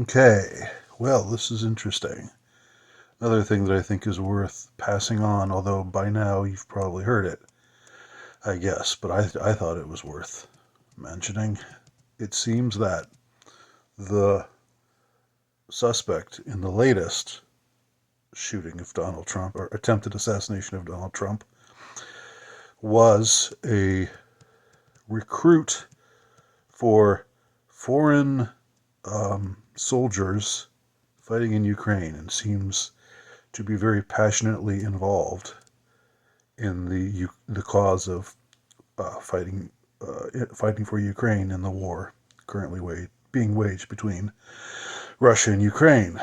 Okay, well, this is interesting. Another thing that I think is worth passing on, although by now you've probably heard it, I guess, but I thought it was worth mentioning. It seems that the suspect in the latest shooting of Donald Trump, or attempted assassination of Donald Trump, was a recruit for foreign soldiers fighting in Ukraine and seems to be very passionately involved in the cause of fighting for Ukraine in the war currently being waged between Russia and Ukraine.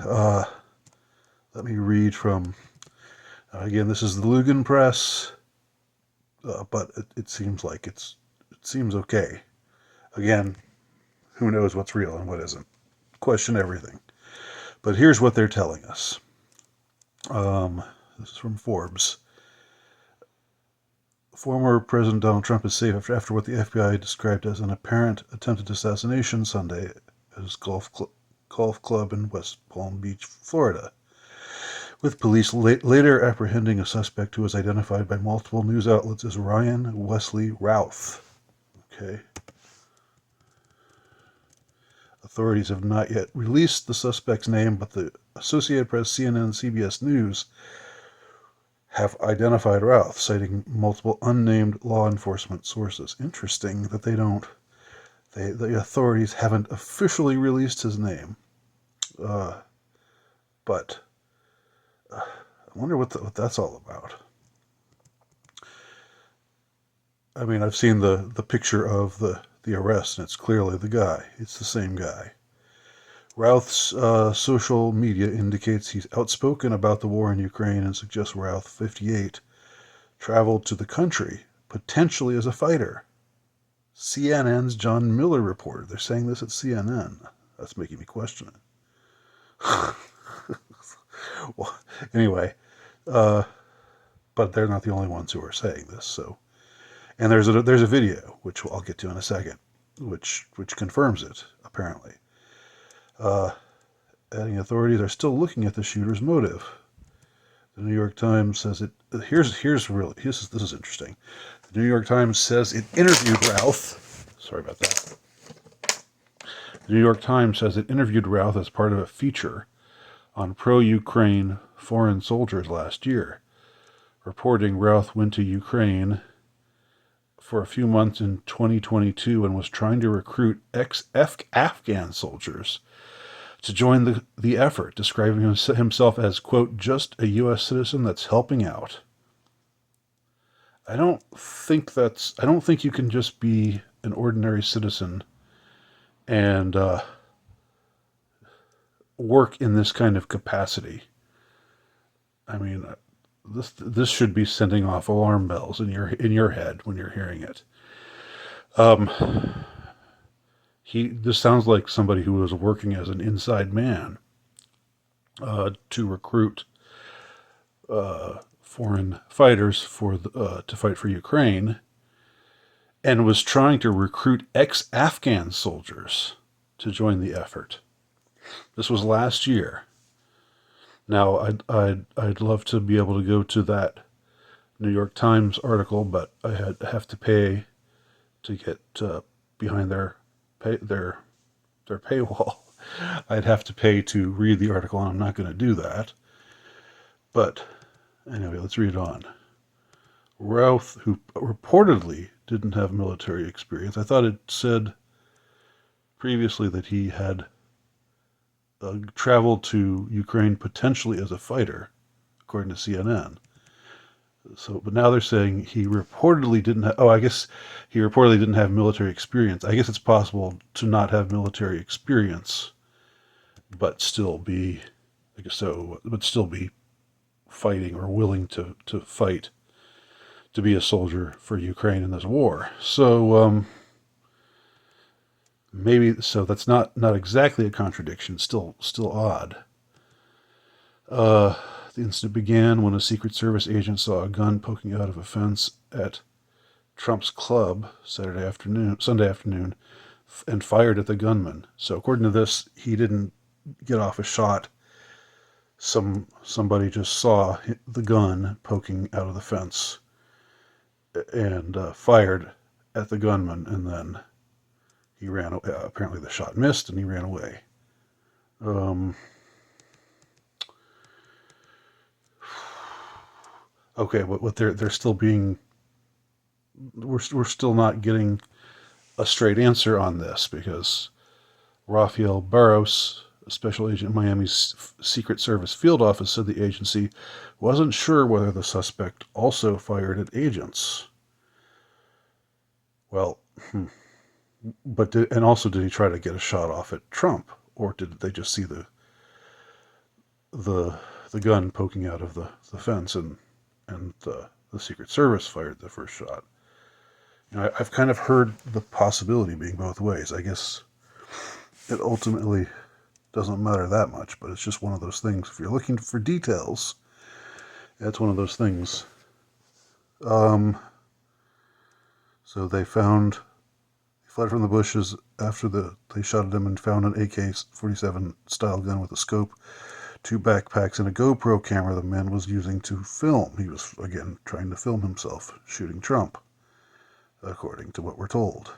Uh, Let me read from again. This is the Lugan Press, but it seems like it seems okay. Again, who knows what's real and what isn't? Question everything. But here's what they're telling us. This is from Forbes. Former President Donald Trump is safe after what the FBI described as an apparent attempted assassination Sunday at his golf club in West Palm Beach, Florida, with police later apprehending a suspect who was identified by multiple news outlets as Ryan Wesley Routh. Okay. Authorities have not yet released the suspect's name, but the Associated Press, CNN, CBS News have identified Routh, citing multiple unnamed law enforcement sources. Interesting that the authorities haven't officially released his name. But I wonder what that's all about. I mean, I've seen the picture of the arrest, and it's clearly the guy. It's the same guy. Routh's social media indicates he's outspoken about the war in Ukraine and suggests Routh, 58, traveled to the country, potentially as a fighter. CNN's John Miller reported. They're saying this at CNN. That's making me question it. Well, anyway, but they're not the only ones who are saying this. So, and there's a video which I'll get to in a second, which confirms it apparently. Adding authorities are still looking at the shooter's motive. The New York Times says it. This is interesting. The New York Times says it interviewed Routh. Sorry about that. The New York Times says it interviewed Routh as part of a feature on pro-Ukraine foreign soldiers last year, reporting Routh went to Ukraine for a few months in 2022 and was trying to recruit ex-Afghan soldiers to join the effort, describing himself as, quote, just a U.S. citizen that's helping out. I don't think you can just be an ordinary citizen and work in this kind of capacity. I mean, this should be sending off alarm bells in your head when you're hearing it. This sounds like somebody who was working as an inside man to recruit foreign fighters to fight for Ukraine, and was trying to recruit ex-Afghan soldiers to join the effort. This was last year. Now, I'd love to be able to go to that New York Times article, but I have to pay to get behind their paywall. I'd have to pay to read the article, and I'm not going to do that. But anyway, let's read on. Routh, who reportedly didn't have military experience, I thought it said previously that he had traveled to Ukraine potentially as a fighter, according to CNN. So, but now they're saying he reportedly didn't have. Oh, I guess he reportedly didn't have military experience. I guess it's possible to not have military experience, but still be, I guess so, but still be fighting or willing to fight to be a soldier for Ukraine in this war. So maybe so that's not exactly a contradiction. Still odd. The incident began when a Secret Service agent saw a gun poking out of a fence at Trump's club Sunday afternoon, and fired at the gunman. So according to this, he didn't get off a shot. Somebody just saw the gun poking out of the fence and fired at the gunman, and then he ran. Apparently, the shot missed, and he ran away. Okay, but they're still being. We're still not getting a straight answer on this, because Rafael Barros, Special Agent Miami's Secret Service field office, said the agency wasn't sure whether the suspect also fired at agents. Well, but did he try to get a shot off at Trump, or did they just see the gun poking out of the fence, and the Secret Service fired the first shot? I've kind of heard the possibility being both ways. I guess it ultimately doesn't matter that much, but it's just one of those things. If you're looking for details, that's one of those things. So they fled from the bushes after they shot at him and found an AK-47 style gun with a scope, 2 backpacks, and a GoPro camera the man was using to film. He was, again, trying to film himself shooting Trump, according to what we're told.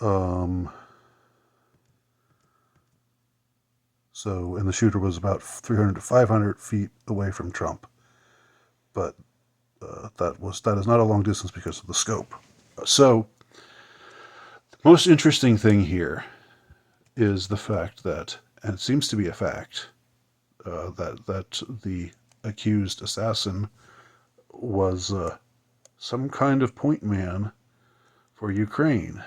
And the shooter was about 300 to 500 feet away from Trump, but that is not a long distance because of the scope. So the most interesting thing here is the fact that, and it seems to be a fact, that the accused assassin was some kind of point man for Ukraine.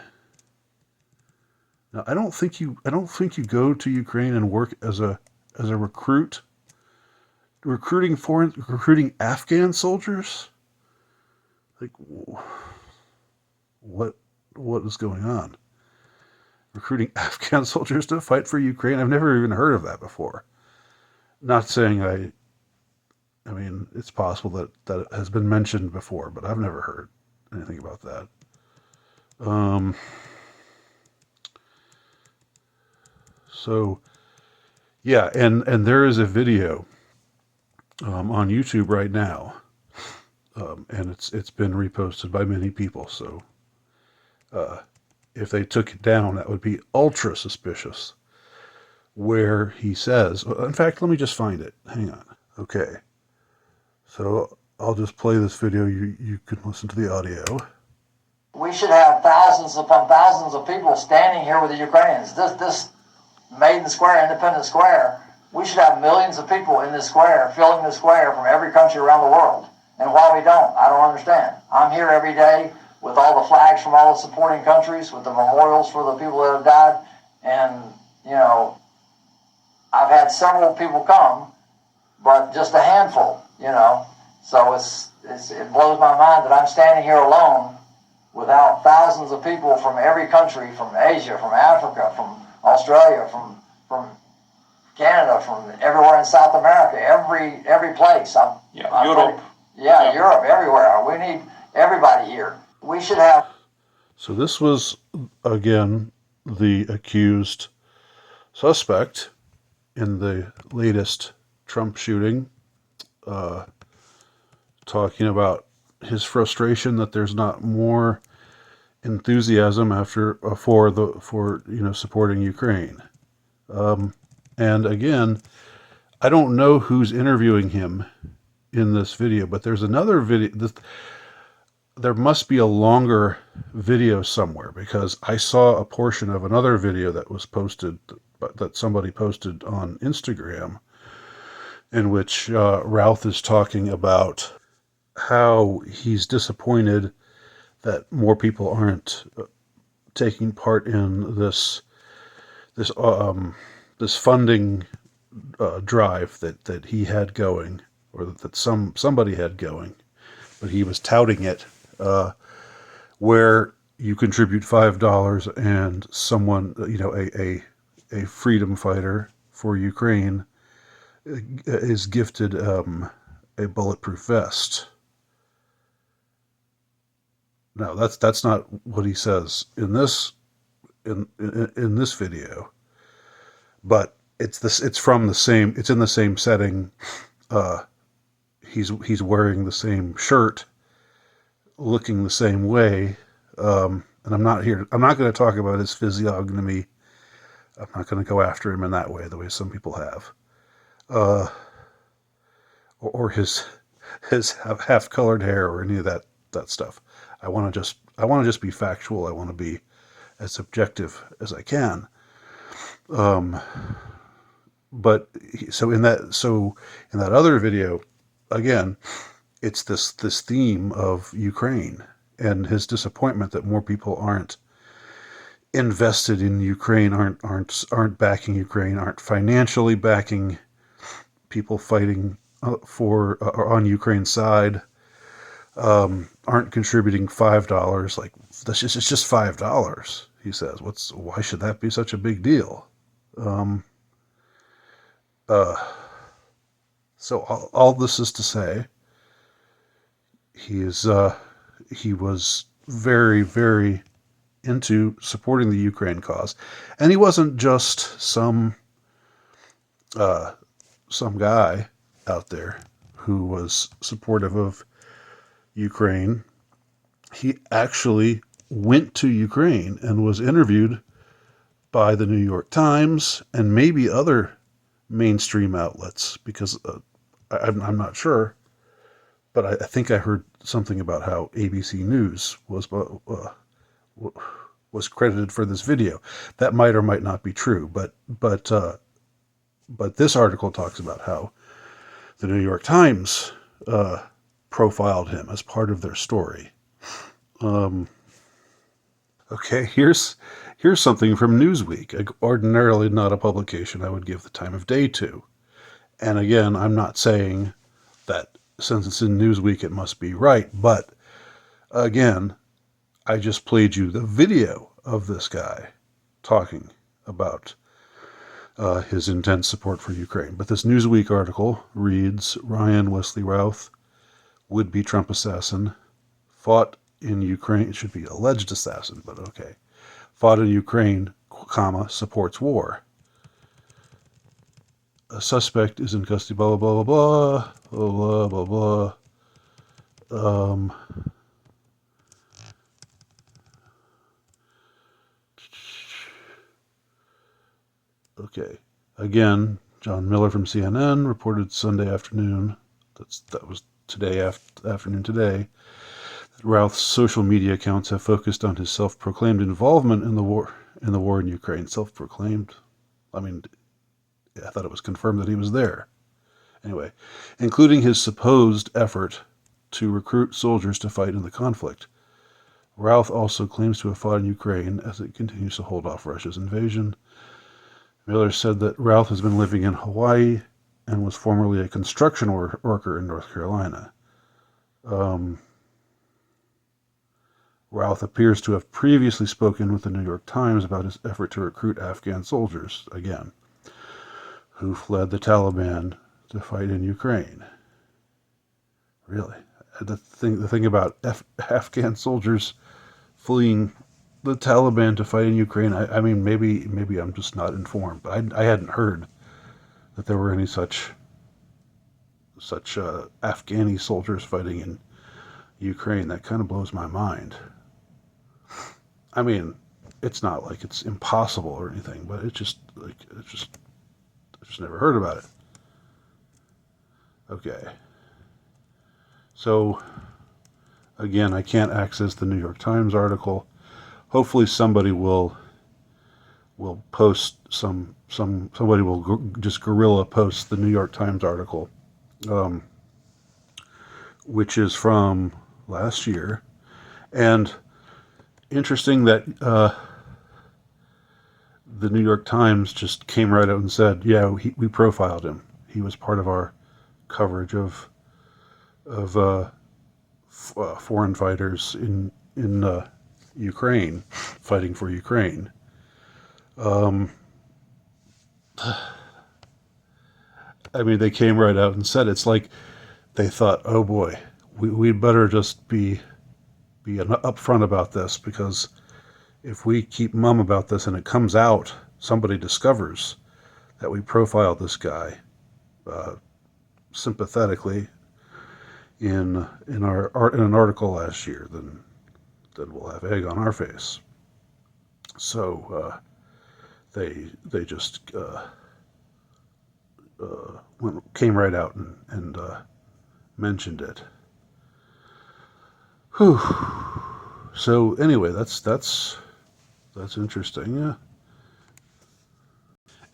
Now, I don't think you go to Ukraine and work as a recruit, recruiting Afghan soldiers. Like, what is going on? Recruiting Afghan soldiers to fight for Ukraine? I've never even heard of that before. Not saying I mean, it's possible that it has been mentioned before, but I've never heard anything about that. So, yeah, and there is a video on YouTube right now, and it's been reposted by many people. So, if they took it down, that would be ultra suspicious. Where he says, in fact, let me just find it. Hang on. Okay. So I'll just play this video. You can listen to the audio. We should have thousands upon thousands of people standing here with the Ukrainians. This Maiden Square, Independence Square, we should have millions of people in this square, filling this square from every country around the world. And why we don't, I don't understand. I'm here every day with all the flags from all the supporting countries, with the memorials for the people that have died. And, I've had several people come, but just a handful, So it blows my mind that I'm standing here alone without thousands of people from every country, from Asia, from Africa, from Australia, from Canada, from everywhere in South America, every place. Europe. Europe, everywhere. We need everybody here. We should have. So this was, again, the accused suspect in the latest Trump shooting, talking about his frustration that there's not more enthusiasm for supporting Ukraine. And again, I don't know who's interviewing him in this video, but there's another video. There must be a longer video somewhere, because I saw a portion of another video that was posted, that somebody posted on Instagram, in which Routh is talking about how he's disappointed that more people aren't taking part in this funding drive that he had going, or that somebody had going, but he was touting it, where you contribute $5 and someone, a freedom fighter for Ukraine, is gifted a bulletproof vest. Now, that's not what he says in this in this video, but it's from the same. It's in the same setting. He's wearing the same shirt, looking the same way. And I'm not going to talk about his physiognomy. I'm not going to go after him in that way, the way some people have, or his half-colored hair or any of that stuff. I want to just be factual. I want to be as objective as I can. But in that other video, again, it's this theme of Ukraine and his disappointment that more people aren't invested in Ukraine, aren't backing Ukraine, aren't financially backing people fighting or on Ukraine's side, aren't contributing $5. Like, it's just $5. He says, why should that be such a big deal? So all this is to say, he was very, very into supporting the Ukraine cause, and he wasn't just some guy out there who was supportive of Ukraine. He actually went to Ukraine and was interviewed by the New York Times and maybe other mainstream outlets, because I'm not sure, but I think I heard something about how ABC News was credited for this video. That might or might not be true, but this article talks about how the New York Times profiled him as part of their story. Okay, here's something from Newsweek, ordinarily not a publication I would give the time of day to. And again, I'm not saying that since it's in Newsweek it must be right, but again, I just played you the video of this guy talking about his intense support for Ukraine. But this Newsweek article reads, Ryan Wesley Routh, would-be Trump assassin, fought in Ukraine. It should be alleged assassin, but okay. Fought in Ukraine, supports war. A suspect is in custody, blah, blah, blah, blah, blah, blah, blah. Okay. Again, John Miller from CNN reported Sunday afternoon, that was afternoon today, that Routh's social media accounts have focused on his self-proclaimed involvement in the war in Ukraine. Self-proclaimed? I mean, I thought it was confirmed that he was there. Anyway, including his supposed effort to recruit soldiers to fight in the conflict. Routh also claims to have fought in Ukraine as it continues to hold off Russia's invasion. Miller said that Routh has been living in Hawaii and was formerly a construction worker in North Carolina. Routh appears to have previously spoken with the New York Times about his effort to recruit Afghan soldiers, again, who fled the Taliban to fight in Ukraine. Really? The thing about Afghan soldiers fleeing the Taliban to fight in Ukraine, I mean, maybe I'm just not informed, but I hadn't heard that there were any such Afghani soldiers fighting in Ukraine. That kind of blows my mind. I mean, it's not like it's impossible or anything, but I just never heard about it. Okay. So, again, I can't access the New York Times article. Hopefully somebody will post somebody will just guerrilla post the New York Times article, which is from last year. And interesting that the New York Times just came right out and said, yeah, we profiled him. He was part of our coverage of foreign fighters in Ukraine, fighting for Ukraine. I mean, they came right out and said, it's like they thought, oh boy, we'd better just be upfront about this, because if we keep mum about this and it comes out, somebody discovers that we profiled this guy sympathetically in an article last year, then we'll have egg on our face. So they just came right out and mentioned it. Whew. So anyway, that's interesting. Yeah.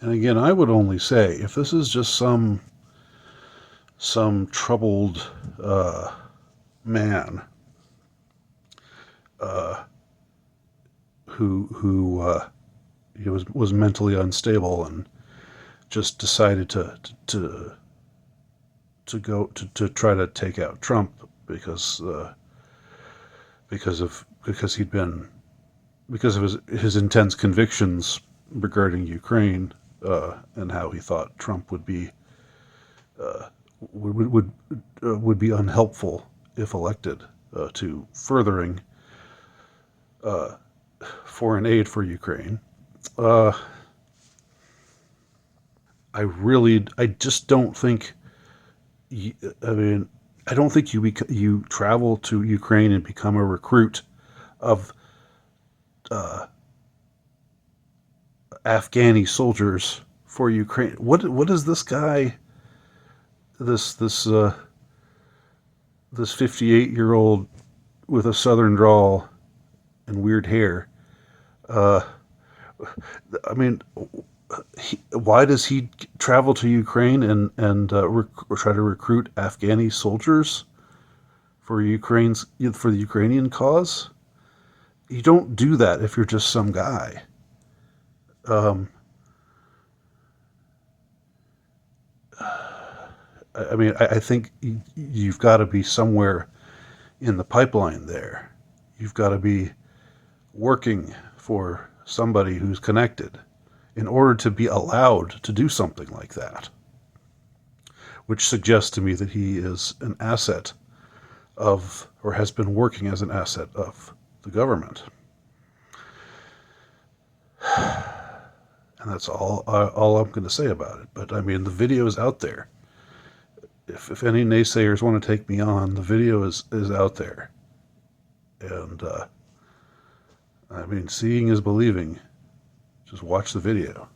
And again, I would only say if this is just some troubled man who he was mentally unstable and just decided to go to try to take out Trump because of his intense convictions regarding Ukraine and how he thought Trump would be unhelpful if elected to furthering foreign aid for Ukraine. I just don't think. I don't think you travel to Ukraine and become a recruit of Afghani soldiers for Ukraine. What is this guy? This 58-year-old with a southern drawl and weird hair. Why does he travel to Ukraine and try to recruit Afghani soldiers for the Ukrainian cause? You don't do that if you're just some guy. I think you've got to be somewhere in the pipeline there. You've got to be working for somebody who's connected in order to be allowed to do something like that, which suggests to me that he is an asset of, or has been working as an asset of, the government. And that's all I'm going to say about it. But I mean, the video is out there. If any naysayers want to take me on, the video is out there. And seeing is believing. Just watch the video.